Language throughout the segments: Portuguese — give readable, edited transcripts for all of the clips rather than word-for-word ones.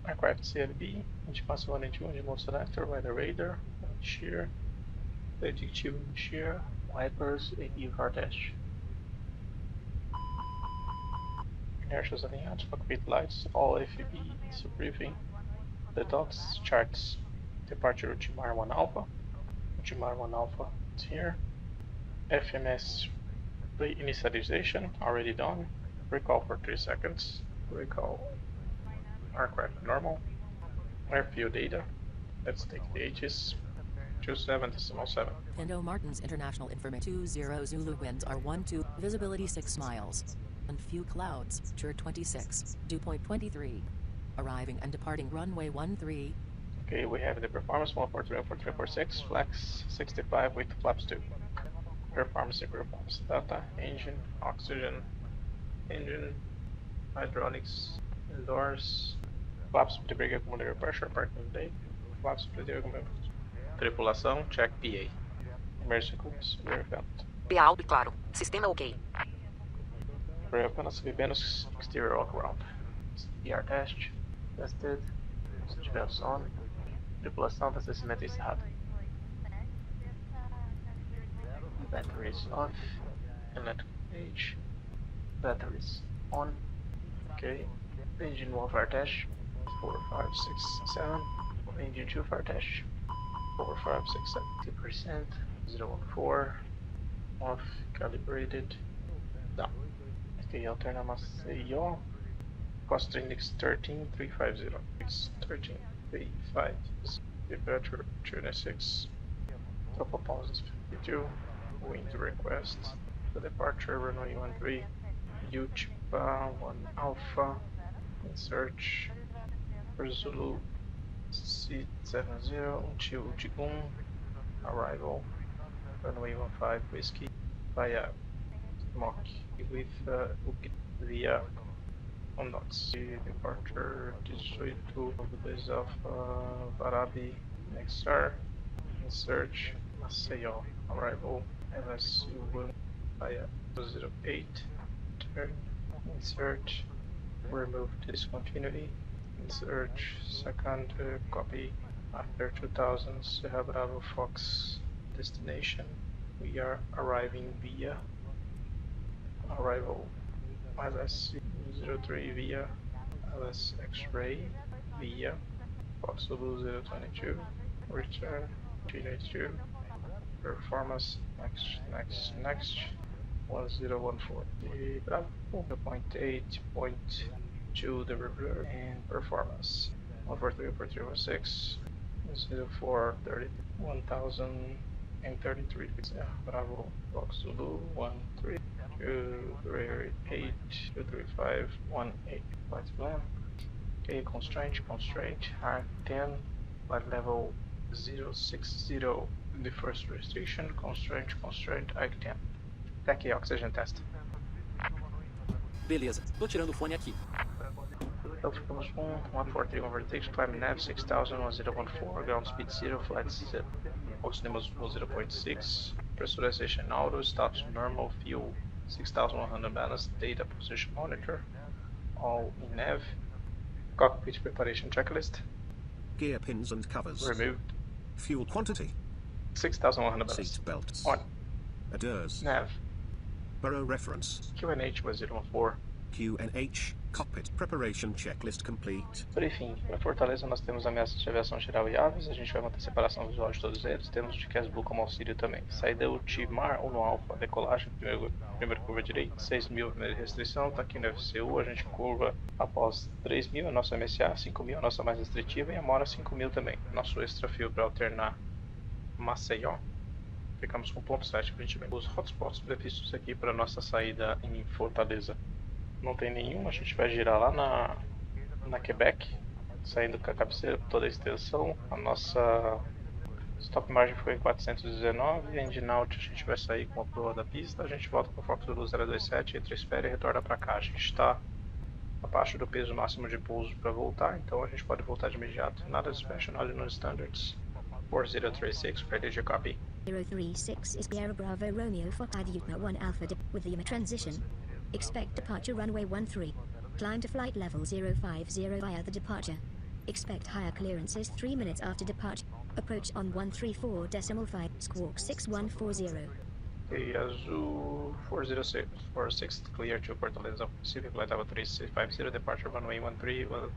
Aircraft CLB, indicação 181 de mode selector, weather radar, shear, predictive shear, wipers e UVR teste. Inertials alinhados, cockpit lights, all FB briefing, the dots, charts, departure Ultimar 1 Alpha, Ultimar 1 Alpha is here, FMS initialization already done, recall for 3 seconds, recall aircraft normal, airfield data, let's take the H's, 27.7. Indo Martins International Information 20 Zulu winds are 12, visibility 6 miles. And few clouds, Chur 26, dew point 23. Arriving and departing runway 13. Okay, we have the performance 143.4346, flex 65 with flaps 2. Performance data, engine, oxygen, engine, hydraulics, indoors, flaps de brake accumulator pressure, parking day, flaps de accumulator. Tripulação, check PA. Emergency cooks, rear vent. PA alto e claro. Sistema ok. Rear apenas menos exterior walk around. ER test, tested, estivermos on. Tripulação, abastecimento encerrado. Batteries off, electric gauge, batteries on. Okay, engine 1 fire test, 4, 5, 6, 7. Engine 2 fire test, 4, 5, 6, 70%, 014, off, calibrated, down. Okay, alterna Maceió, cost index 13350, it's 13350, departure 26, total pauses 52, wind request, the departure runway 13, UltraWide 1 Alpha, search for Zulu C70 until Tigum, arrival runway 15 whiskey via Mock with via on dots. Departure 18 of the base of Varabi XR, search Maceió, arrival LSU1 via 08, turn, insert, remove discontinuity, insert second copy after 2000 Sierra Bravo Fox destination. We are arriving via arrival LSC03 via LS X-ray via Fox Zulu 022, return 382, performance next 1014, Bravo 0.8.2 the reverse and performance 143.4316 0430 1033 Bravo Fox Zulu 13 238 235 18 flight plan. Okay, constraint hard 10 flight level 060 in the first restriction, constraint Ike 10. Tech oxygen test. Beleza, tô tirando o fone aqui. Então ficamos com 143 overtakes, climb nav 6000 1014, ground speed 0, flight 0, oxygen 0.6, pressurization auto, stops normal, fuel 6100 balance, data position monitor, all in nav, cockpit preparation checklist, gear pins and covers removed, fuel quantity 6100 balance, seat belts on, ADIRS nav, Burrow reference QNH was 014. QNH cockpit preparation checklist complete. Briefing. Para Fortaleza nós temos ameaças de aviação geral e aves, a gente vai manter separação visual de todos eles, temos o TCAS Blue como auxílio também. Saída Ultimar 1 Alpha, decolagem, primeira curva direita, 6.000 primeira restrição, tá aqui no FCU, a gente curva após 3.000, a nossa MSA, 5.000, a nossa mais restritiva, e a Mora 5.000 também. Nosso extra fio para alternar Maceió, ficamos com ponto 7 aparentemente. Os hotspots previstos aqui para nossa saída em Fortaleza. Não tem nenhum, a gente vai girar lá na Quebec, saindo com a cabeceira por toda a extensão. A nossa stop margin foi em 419, engine out a gente vai sair com a proa da pista, a gente volta com a Fox Zulu 027, entra espera e retorna para cá. A gente está abaixo do peso máximo de pouso para voltar, então a gente pode voltar de imediato. Nada de special, nada no standards. 4036, ready to copy. 036 is Sierra Bravo Romeo for Utah 1 Alpha with the transition. Expect departure runway 13. Climb to flight level 050 via the departure. Expect higher clearances 3 minutes after departure. Approach on 134.5, squawk 6140. Okay, Azul 406, clear to Fortaleza City, flight level 3650, departure runway 13, well,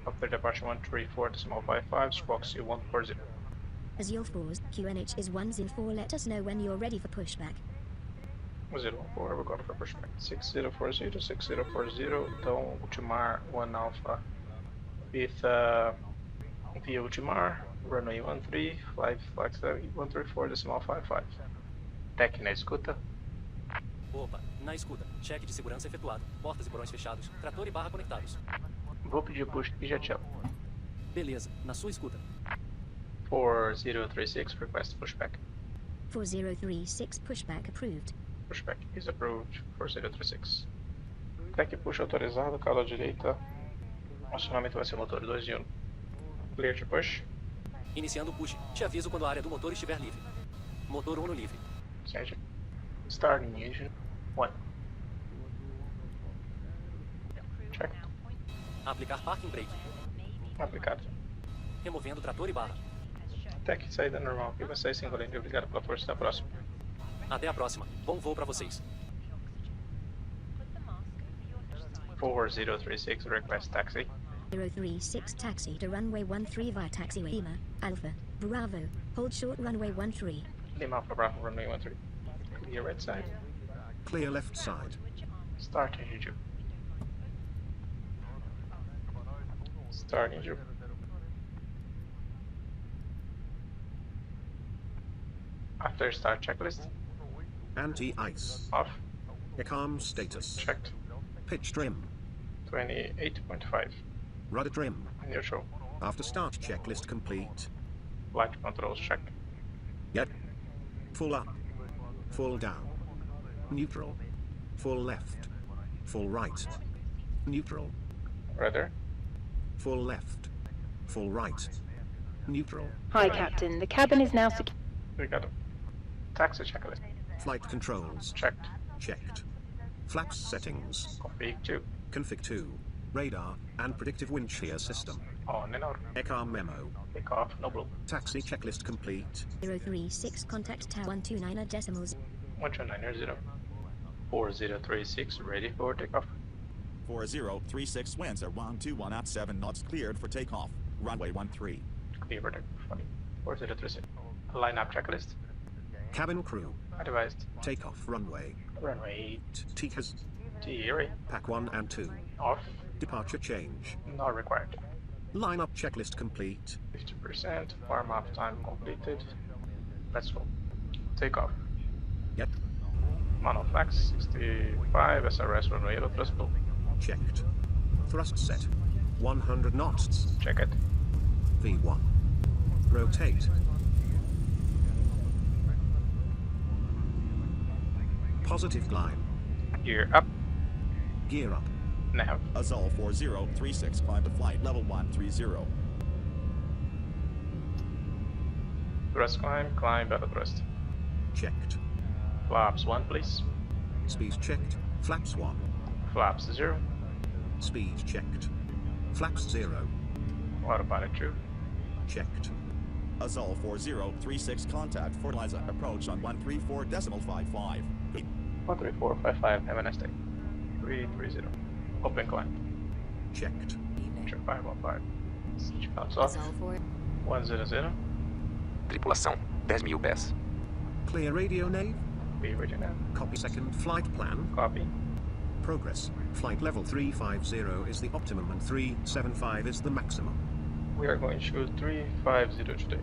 after departure 134.55, squawk C140. Azul 4's QNH is 104. Let us know when you're ready for pushback. 014, we're going for pushback. 6040, 6040, então Ultimar 1 Alpha with via Ultimar, runway 13, flight 134.55. Tech na escuta. Opa, na escuta. Cheque de segurança efetuado. Portas e porões fechados. Trator e barra conectados. Vou pedir push e já te chamo. Beleza, na sua escuta. 4036, request pushback. 4036 pushback approved. Pushback is approved. 4036. Tech push autorizado, cala à direita. Acionamento vai ser motor 2 e 1. Clear to push. Iniciando o push. Te aviso quando a área do motor estiver livre. Motor 1 no livre. Engine. Starting engine 1. Check. Aplicar parking brake. Aplicado. Removendo trator e barra. Tech, saída normal. E vai sair single lane. Obrigado pela força. Até a próxima. Até a próxima. Bom voo pra vocês. 4036, request taxi. 036 taxi to runway 13 via taxiway Lima, Alpha, Bravo, hold short runway 13. Lima Alpha Bravo, runway 13. Clear right side. Clear left side. Start engine 2. Start engine. After start checklist. Anti-ice. Off. Ecom status. Checked. Pitch trim. 28.5. Rudder trim. Neutral. After start checklist complete. Flight controls check. Yep. Full up. Full down. Neutral. Full left. Full right. Neutral. Rudder. Full left. Full right. Neutral. Hi, Captain. The cabin is now secure. We got a taxi checklist. Flight controls. Checked. Checked. Flaps settings. Config 2. Config 2. Radar and predictive wind shear system. On and out. Ecom memo. Take off. No blue. Taxi checklist complete. 036 contact tower 129 decimals. 129.0. 4036 ready for takeoff. 4036 winds are 121 at 7 knots cleared for takeoff. Runway 13. Clear for takeoff. 4036. Line up checklist. Cabin crew. Advised. Takeoff runway. Runway TCAS. T-Erie. Pack 1 and 2. Off. Departure change. Not required. Lineup checklist complete. 50%. Warm up time completed. Let's go. Takeoff. Yep. Monoflex 65. SRS runway yellow plus blue. Checked. Thrust set. 100 knots. Check it. V1. Rotate. Positive climb. Gear up. Gear up. Nav. Azul 4036 climb to flight level 130. Thrust climb. Climb out of thrust. Checked. Flaps 1 please. Speed checked. Flaps 1. Flaps 0. Speed checked. Flaps 0. Autopilot 2. Checked. Azul 4036 contact Fortaleza approach on 134.55. 13455. Have a nice day. 330. Open climb. Checked. Check 515. Seat belts off. Azul 4. 100. Tripulação, 10.000 pés. Clear radio nave. Be ready now. Copy second flight plan. Copy. Progress. Flight level 350 is the optimum and 375 is the maximum. We are going to shoot 350 today.